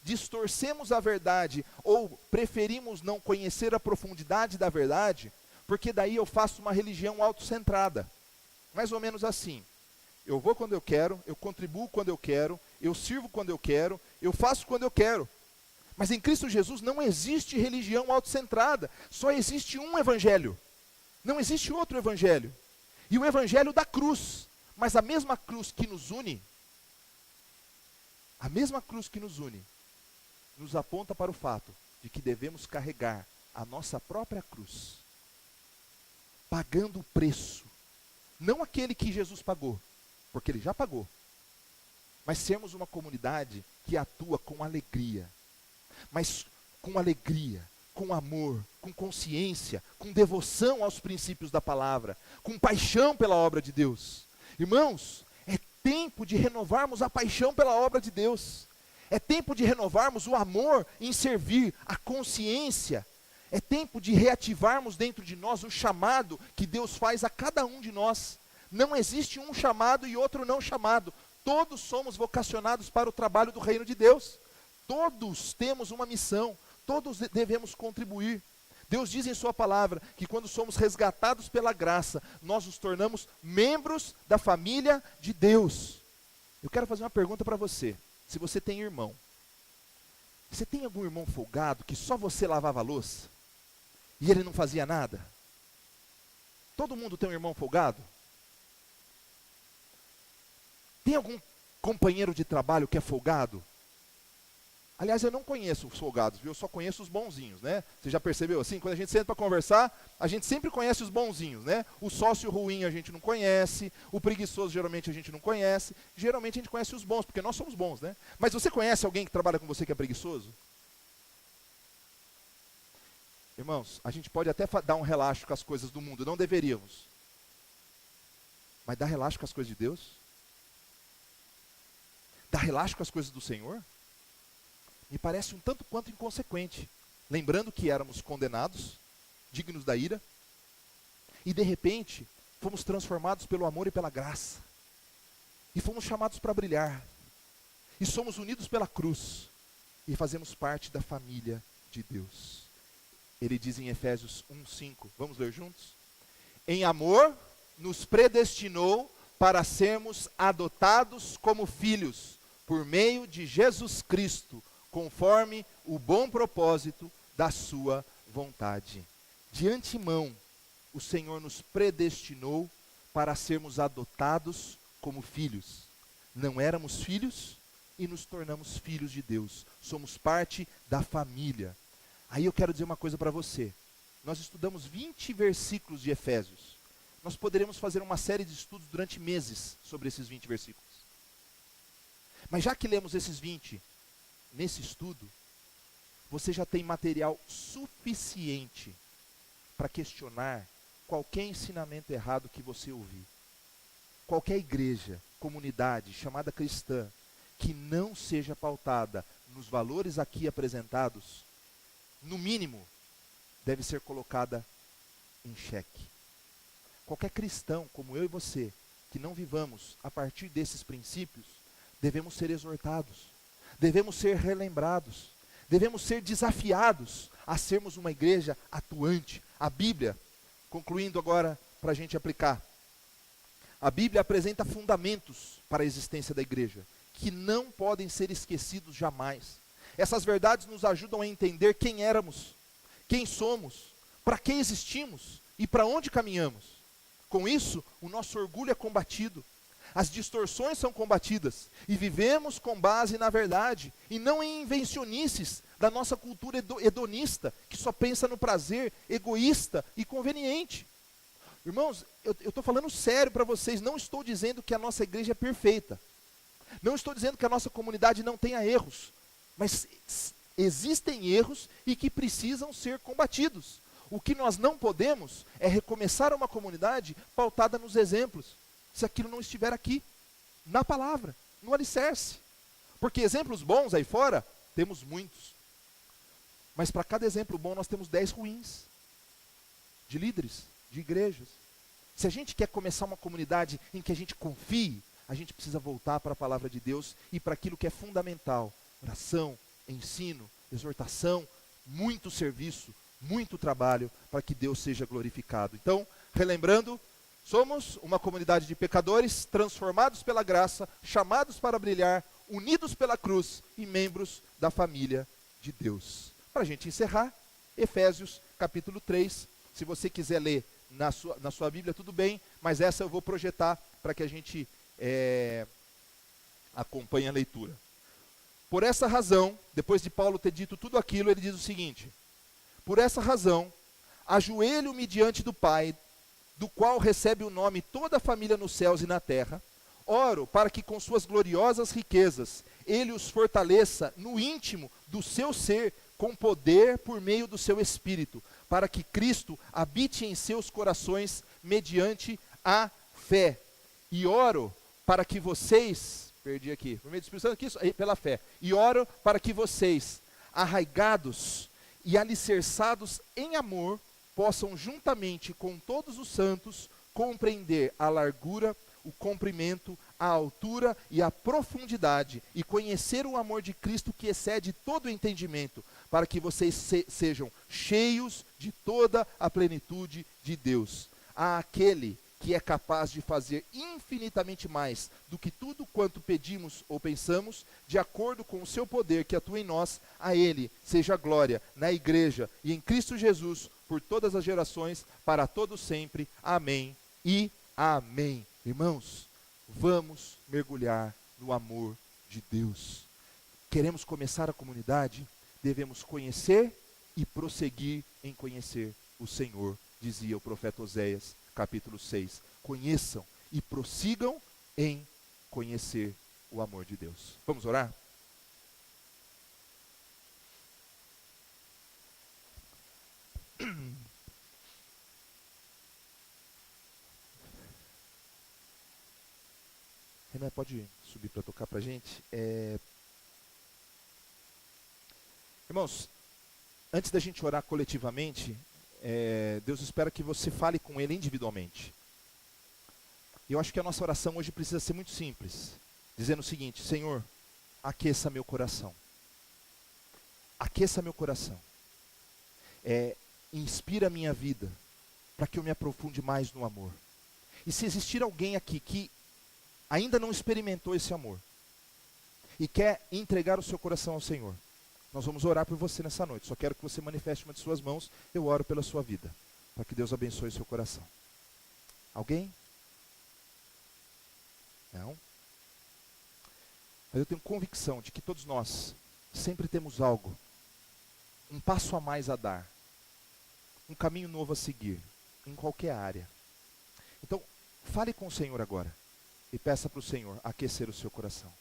distorcemos a verdade, ou preferimos não conhecer a profundidade da verdade, porque daí eu faço uma religião autocentrada, mais ou menos assim: eu vou quando eu quero, eu contribuo quando eu quero, eu sirvo quando eu quero, eu faço quando eu quero. Mas em Cristo Jesus não existe religião autocentrada, só existe um evangelho, não existe outro evangelho, e o evangelho da cruz. Mas a mesma cruz que nos une, nos aponta para o fato de que devemos carregar a nossa própria cruz, pagando o preço, não aquele que Jesus pagou, porque ele já pagou, mas sermos uma comunidade que atua com alegria, mas com alegria, com amor, com consciência, com devoção aos princípios da palavra, com paixão pela obra de Deus. Irmãos, é tempo de renovarmos a paixão pela obra de Deus, é tempo de renovarmos o amor em servir, a consciência, é tempo de reativarmos dentro de nós o chamado que Deus faz a cada um de nós. Não existe um chamado e outro não chamado, todos somos vocacionados para o trabalho do reino de Deus, todos temos uma missão, todos devemos contribuir. Deus diz em sua palavra que quando somos resgatados pela graça, nós nos tornamos membros da família de Deus. Eu quero fazer uma pergunta para você. Se você tem irmão, você tem algum irmão folgado que só você lavava a louça e ele não fazia nada? Todo mundo tem um irmão folgado? Tem algum companheiro de trabalho que é folgado? Aliás, eu não conheço os folgados, viu? Eu só conheço os bonzinhos, né? Você já percebeu assim? Quando a gente senta para conversar, a gente sempre conhece os bonzinhos, né? O sócio ruim a gente não conhece, o preguiçoso geralmente a gente não conhece, geralmente a gente conhece os bons, porque nós somos bons, né? Mas você conhece alguém que trabalha com você que é preguiçoso? Irmãos, a gente pode até dar um relaxo com as coisas do mundo, não deveríamos. Mas dar relaxo com as coisas de Deus? Dar relaxo com as coisas do Senhor? Me parece um tanto quanto inconsequente, lembrando que éramos condenados, dignos da ira, e de repente fomos transformados pelo amor e pela graça, e fomos chamados para brilhar, e somos unidos pela cruz, e fazemos parte da família de Deus. Ele diz em Efésios 1:5, vamos ler juntos? Em amor nos predestinou para sermos adotados como filhos, por meio de Jesus Cristo, conforme o bom propósito da sua vontade. De antemão, o Senhor nos predestinou para sermos adotados como filhos. Não éramos filhos e nos tornamos filhos de Deus. Somos parte da família. Aí eu quero dizer uma coisa para você. Nós estudamos 20 versículos de Efésios. Nós poderíamos fazer uma série de estudos durante meses sobre esses 20 versículos. Mas já que lemos esses 20, nesse estudo, você já tem material suficiente para questionar qualquer ensinamento errado que você ouvir. Qualquer igreja, comunidade chamada cristã, que não seja pautada nos valores aqui apresentados, no mínimo, deve ser colocada em xeque. Qualquer cristão, como eu e você, que não vivamos a partir desses princípios, devemos ser exortados. Devemos ser relembrados, devemos ser desafiados a sermos uma igreja atuante. A Bíblia, concluindo agora para a gente aplicar, a Bíblia apresenta fundamentos para a existência da igreja, que não podem ser esquecidos jamais. Essas verdades nos ajudam a entender quem éramos, quem somos, para que existimos e para onde caminhamos. Com isso, o nosso orgulho é combatido. as distorções são combatidas, e vivemos com base na verdade, e não em invencionices da nossa cultura hedonista, que só pensa no prazer, egoísta e conveniente. Irmãos, eu estou falando sério para vocês, não estou dizendo que a nossa igreja é perfeita, não estou dizendo que a nossa comunidade não tenha erros, mas existem erros e que precisam ser combatidos. O que nós não podemos é recomeçar uma comunidade pautada nos exemplos, se aquilo não estiver aqui, na palavra, no alicerce. Porque exemplos bons aí fora, temos muitos. Mas para cada exemplo bom nós temos 10 ruins, de líderes, de igrejas. Se a gente quer começar uma comunidade em que a gente confie, a gente precisa voltar para a palavra de Deus e para aquilo que é fundamental: oração, ensino, exortação, muito serviço, muito trabalho para que Deus seja glorificado. Então, relembrando, somos uma comunidade de pecadores, transformados pela graça, chamados para brilhar, unidos pela cruz e membros da família de Deus. Para a gente encerrar, Efésios capítulo 3, se você quiser ler na sua Bíblia, tudo bem, mas essa eu vou projetar para que a gente acompanhe a leitura. Por essa razão, depois de Paulo ter dito tudo aquilo, ele diz o seguinte: por essa razão, ajoelho-me diante do Pai, do qual recebe o nome toda a família nos céus e na terra. Oro para que com suas gloriosas riquezas, Ele os fortaleça no íntimo do seu ser, com poder por meio do seu Espírito, para que Cristo habite em seus corações mediante a fé. E oro para que vocês, por meio do Espírito Santo, isso, pela fé. E oro para que vocês, arraigados e alicerçados em amor, possam juntamente com todos os santos compreender a largura, o comprimento, a altura e a profundidade, e conhecer o amor de Cristo que excede todo o entendimento, para que vocês sejam cheios de toda a plenitude de Deus. Àquele que é capaz de fazer infinitamente mais do que tudo quanto pedimos ou pensamos, de acordo com o seu poder que atua em nós, a Ele seja glória na igreja e em Cristo Jesus, por todas as gerações, para todos sempre. Amém e amém. Irmãos, vamos mergulhar no amor de Deus. Queremos começar a comunidade? Devemos conhecer e prosseguir em conhecer o Senhor, dizia o profeta Oséias, capítulo 6. Conheçam e prossigam em conhecer o amor de Deus. Vamos orar? Renan, pode subir para tocar para a gente? Irmãos, antes da gente orar coletivamente, Deus espera que você fale com Ele individualmente. E eu acho que a nossa oração hoje precisa ser muito simples, dizendo o seguinte: Senhor, aqueça meu coração. Aqueça meu coração. Inspira a minha vida, para que eu me aprofunde mais no amor. E se existir alguém aqui que ainda não experimentou esse amor, e quer entregar o seu coração ao Senhor, nós vamos orar por você nessa noite. Só quero que você manifeste uma de suas mãos. Eu oro pela sua vida, para que Deus abençoe o seu coração. Alguém? Não? Mas eu tenho convicção de que todos nós sempre temos algo, um passo a mais a dar, um caminho novo a seguir, em qualquer área. Então, fale com o Senhor agora, e peça para o Senhor aquecer o seu coração.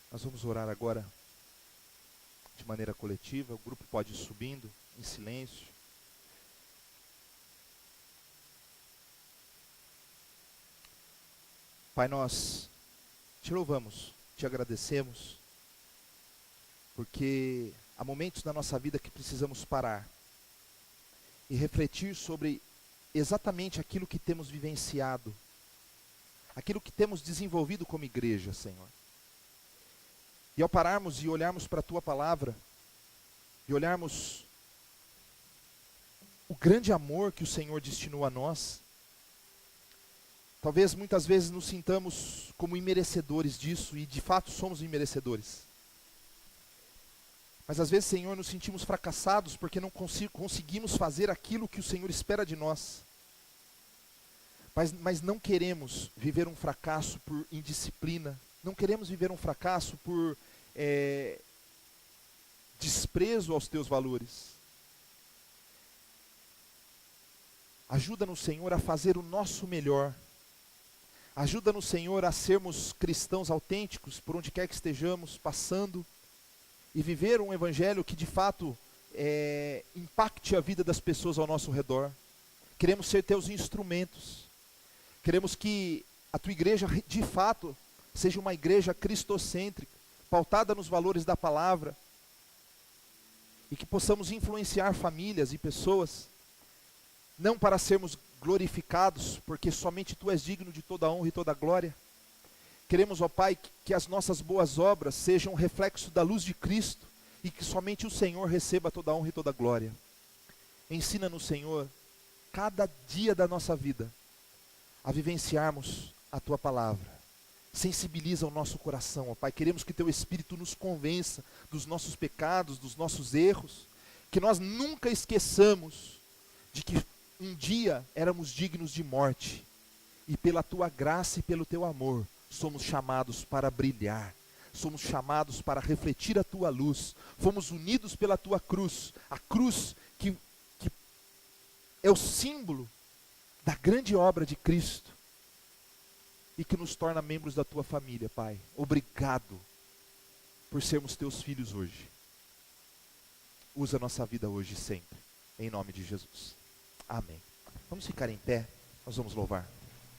Nós vamos orar agora de maneira coletiva. O grupo pode ir subindo em silêncio. Pai, nós te louvamos, te agradecemos, porque há momentos na nossa vida que precisamos parar e refletir sobre exatamente aquilo que temos vivenciado, aquilo que temos desenvolvido como igreja, Senhor. E ao pararmos e olharmos para a Tua palavra, e olharmos o grande amor que o Senhor destinou a nós, talvez muitas vezes nos sintamos como imerecedores disso, e de fato somos imerecedores. Mas às vezes, Senhor, nos sentimos fracassados porque não conseguimos fazer aquilo que o Senhor espera de nós. Mas não queremos viver um fracasso por indisciplina, não queremos viver um fracasso por desprezo aos Teus valores. Ajuda-nos, Senhor, a fazer o nosso melhor. Ajuda-nos, Senhor, a sermos cristãos autênticos por onde quer que estejamos passando, e viver um evangelho que de fato impacte a vida das pessoas ao nosso redor. Queremos ser Teus instrumentos. Queremos que a Tua igreja de fato seja uma igreja cristocêntrica, pautada nos valores da palavra, e que possamos influenciar famílias e pessoas, não para sermos glorificados, porque somente Tu és digno de toda a honra e toda a glória. Queremos, ó Pai, que as nossas boas obras sejam um reflexo da luz de Cristo, e que somente o Senhor receba toda a honra e toda a glória. Ensina-nos, Senhor, cada dia da nossa vida, a vivenciarmos a Tua palavra. Sensibiliza o nosso coração, ó Pai. Queremos que Teu Espírito nos convença dos nossos pecados, dos nossos erros, que nós nunca esqueçamos de que um dia éramos dignos de morte, e pela Tua graça e pelo Teu amor, somos chamados para brilhar, somos chamados para refletir a Tua luz, fomos unidos pela Tua cruz, a cruz que é o símbolo da grande obra de Cristo, e que nos torna membros da Tua família, Pai. Obrigado por sermos Teus filhos hoje. Usa a nossa vida hoje e sempre, em nome de Jesus. Amém. Vamos ficar em pé, nós vamos louvar.